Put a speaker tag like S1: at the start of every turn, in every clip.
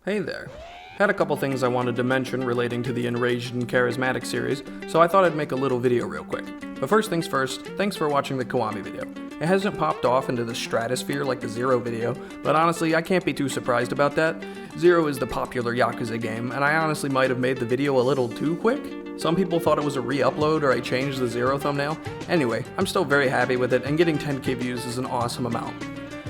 S1: Hey there. Had a couple things I wanted to mention relating to the Enraged and Charismatic series, so I thought I'd make a little video real quick. But first things first, thanks for watching the Kiwami video. It hasn't popped off into the stratosphere like the Zero video, but honestly I can't be too surprised about that. Zero is the popular Yakuza game, and I honestly might have made the video a little too quick. Some people thought it was a re-upload or I changed the Zero thumbnail. Anyway, I'm still very happy with it, and getting 10k views is an awesome amount.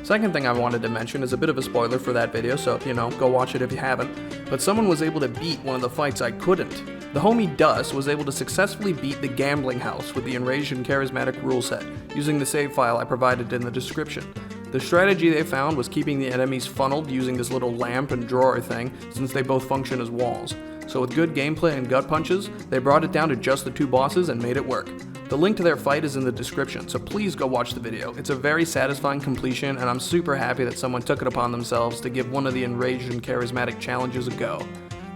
S1: Second thing I wanted to mention is a bit of a spoiler for that video, so, go watch it if you haven't. But someone was able to beat one of the fights I couldn't. The homie Dus was able to successfully beat the gambling house with the Enraged and Charismatic rule set, using the save file I provided in the description. The strategy they found was keeping the enemies funneled using this little lamp and drawer thing, since they both function as walls. So with good gameplay and gut punches, they brought it down to just the two bosses and made it work. The link to their fight is in the description, so please go watch the video. It's a very satisfying completion, and I'm super happy that someone took it upon themselves to give one of the Enraged and Charismatic challenges a go.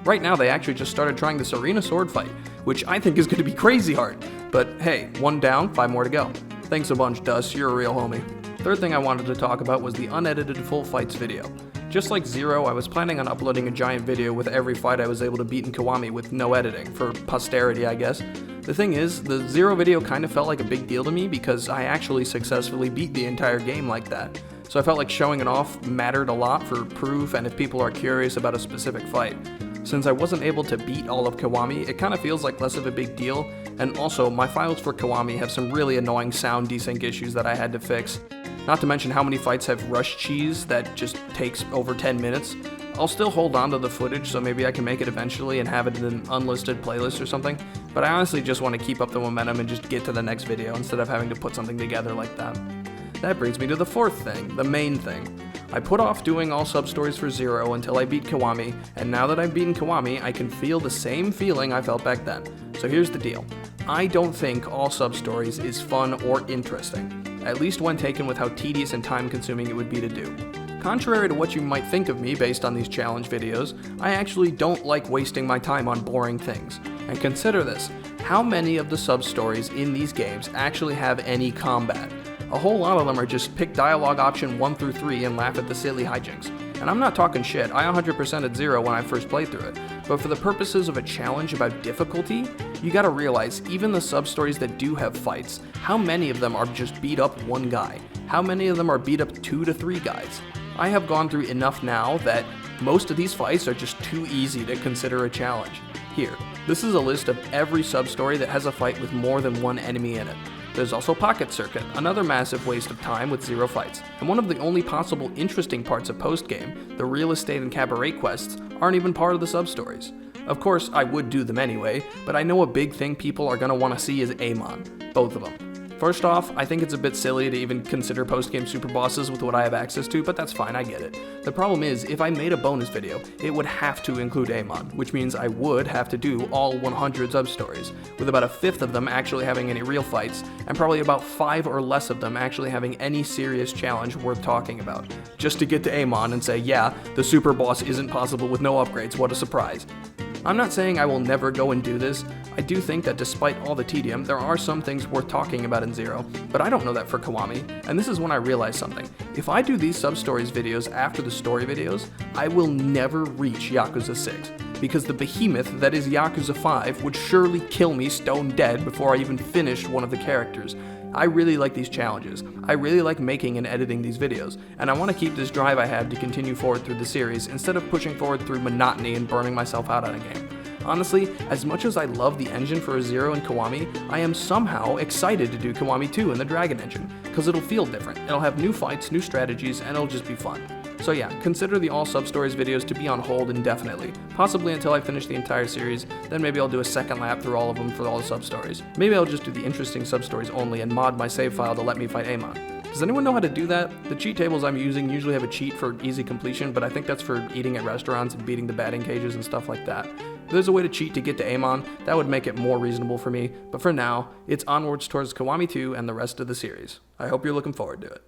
S1: Right now, they actually just started trying this arena sword fight, which I think is going to be crazy hard. But hey, 1 down, 5 more to go. Thanks a bunch, Dus, you're a real homie. Third thing I wanted to talk about was the unedited full fights video. Just like Zero, I was planning on uploading a giant video with every fight I was able to beat in Kiwami with no editing, for posterity I guess. The thing is, the Zero video kind of felt like a big deal to me because I actually successfully beat the entire game like that. So I felt like showing it off mattered a lot for proof and if people are curious about a specific fight. Since I wasn't able to beat all of Kiwami, it kind of feels like less of a big deal, and also my files for Kiwami have some really annoying sound desync issues that I had to fix. Not to mention how many fights have rush cheese that just takes over 10 minutes. I'll still hold on to the footage, so maybe I can make it eventually and have it in an unlisted playlist or something, but I honestly just want to keep up the momentum and just get to the next video instead of having to put something together like that. That brings me to the fourth thing, the main thing. I put off doing all Substories for Zero until I beat Kiwami, and now that I've beaten Kiwami, I can feel the same feeling I felt back then. So here's the deal. I don't think all Substories is fun or interesting, at least when taken with how tedious and time-consuming it would be to do. Contrary to what you might think of me based on these challenge videos, I actually don't like wasting my time on boring things. And consider this, how many of the Substories in these games actually have any combat? A whole lot of them are just pick dialogue option 1 through 3 and laugh at the silly hijinks. And I'm not talking shit, I 100%ed Zero when I first played through it, but for the purposes of a challenge about difficulty, you gotta realize even the Substories that do have fights, how many of them are just beat up one guy? How many of them are beat up 2 to 3 guys? I have gone through enough now that most of these fights are just too easy to consider a challenge. Here, this is a list of every Substory that has a fight with more than one enemy in it. There's also Pocket Circuit, another massive waste of time with 0 fights, and one of the only possible interesting parts of post-game, the real estate and cabaret quests, aren't even part of the Substories. Of course, I would do them anyway, but I know a big thing people are going to want to see is Amon, both of them. First off, I think it's a bit silly to even consider post-game super bosses with what I have access to, but that's fine, I get it. The problem is, if I made a bonus video, it would have to include Amon, which means I would have to do all 100 Substories, with about 1/5 of them actually having any real fights, and probably about 5 or less of them actually having any serious challenge worth talking about, just to get to Amon and say, yeah, the super boss isn't possible with no upgrades, what a surprise. I'm not saying I will never go and do this. I do think that despite all the tedium, there are some things worth talking about in Zero, but I don't know that for Kiwami, and this is when I realized something. If I do these Substories videos after the story videos, I will never reach Yakuza 6, because the behemoth that is Yakuza 5 would surely kill me stone dead before I even finished one of the characters. I really like these challenges. I really like making and editing these videos, and I want to keep this drive I have to continue forward through the series instead of pushing forward through monotony and burning myself out on a game. Honestly, as much as I love the engine for Zero and Kiwami, I am somehow excited to do Kiwami 2 in the Dragon engine, because it'll feel different, it'll have new fights, new strategies, and it'll just be fun. So yeah, consider the all Substories videos to be on hold indefinitely, possibly until I finish the entire series, then maybe I'll do a second lap through all of them for all the Substories. Maybe I'll just do the interesting Substories only and mod my save file to let me fight Amon. Does anyone know how to do that? The cheat tables I'm using usually have a cheat for easy completion, but I think that's for eating at restaurants and beating the batting cages and stuff like that. If there's a way to cheat to get to Amon, that would make it more reasonable for me, but for now, it's onwards towards Kiwami 2 and the rest of the series. I hope you're looking forward to it.